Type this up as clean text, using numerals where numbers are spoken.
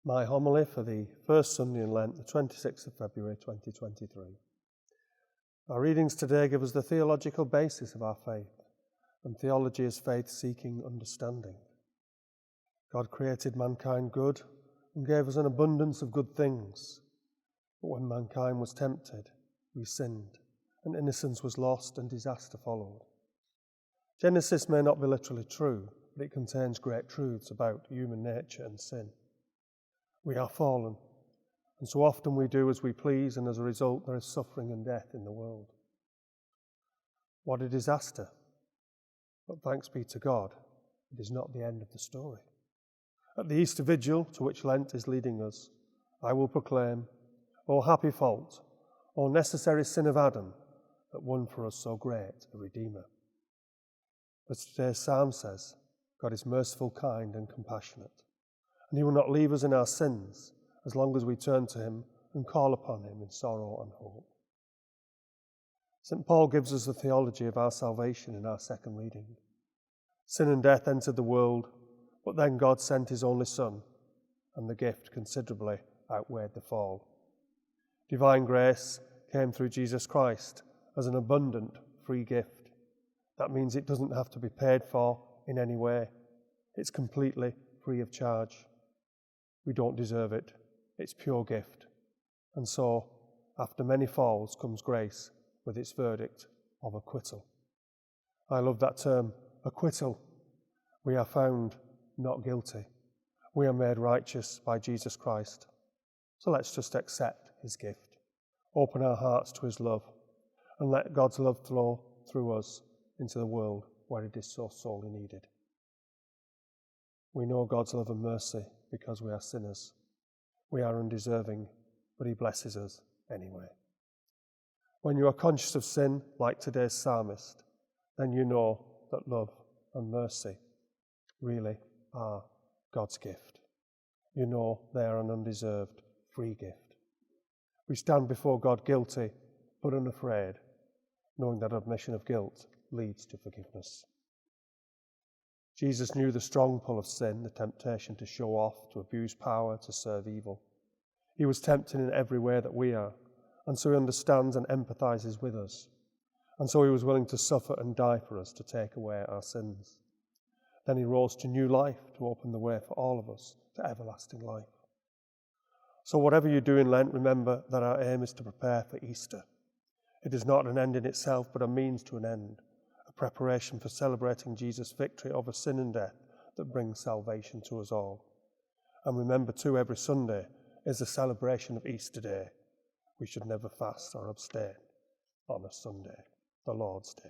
My homily for the first Sunday in Lent, the 26th of February 2023. Our readings today give us the theological basis of our faith, and theology is faith seeking understanding. God created mankind good and gave us an abundance of good things. But when mankind was tempted, we sinned, and innocence was lost and disaster followed. Genesis may not be literally true, but it contains great truths about human nature and sin. We are fallen, and so often we do as we please, and as a result there is suffering and death in the world. What a disaster! But thanks be to God, it is not the end of the story. At the Easter Vigil, to which Lent is leading us, I will proclaim, O happy fault, O necessary sin of Adam, that won for us so great a Redeemer. As today's psalm says, God is merciful, kind and compassionate, and he will not leave us in our sins as long as we turn to him and call upon him in sorrow and hope. St. Paul gives us the theology of our salvation in our second reading. Sin and death entered the world, but then God sent his only Son, and the gift considerably outweighed the fall. Divine grace came through Jesus Christ as an abundant free gift. That means it doesn't have to be paid for in any way. It's completely free of charge. We don't deserve it. It's pure gift. And so, after many falls comes grace with its verdict of acquittal. I love that term, acquittal. We are found not guilty. We are made righteous by Jesus Christ. So let's just accept his gift, open our hearts to his love, and let God's love flow through us into the world where it is so sorely needed. We know God's love and mercy because we are sinners. We are undeserving, but he blesses us anyway. When you are conscious of sin, like today's psalmist, then you know that love and mercy really are God's gift. You know they are an undeserved free gift. We stand before God guilty, but unafraid, knowing that admission of guilt leads to forgiveness. Jesus knew the strong pull of sin, the temptation to show off, to abuse power, to serve evil. He was tempted in every way that we are, and so he understands and empathizes with us. And so he was willing to suffer and die for us to take away our sins. Then he rose to new life to open the way for all of us to everlasting life. So whatever you do in Lent, remember that our aim is to prepare for Easter. It is not an end in itself, but a means to an end, a preparation for celebrating Jesus' victory over sin and death that brings salvation to us all. And remember too, every Sunday is a celebration of Easter Day. We should never fast or abstain on a Sunday, the Lord's Day.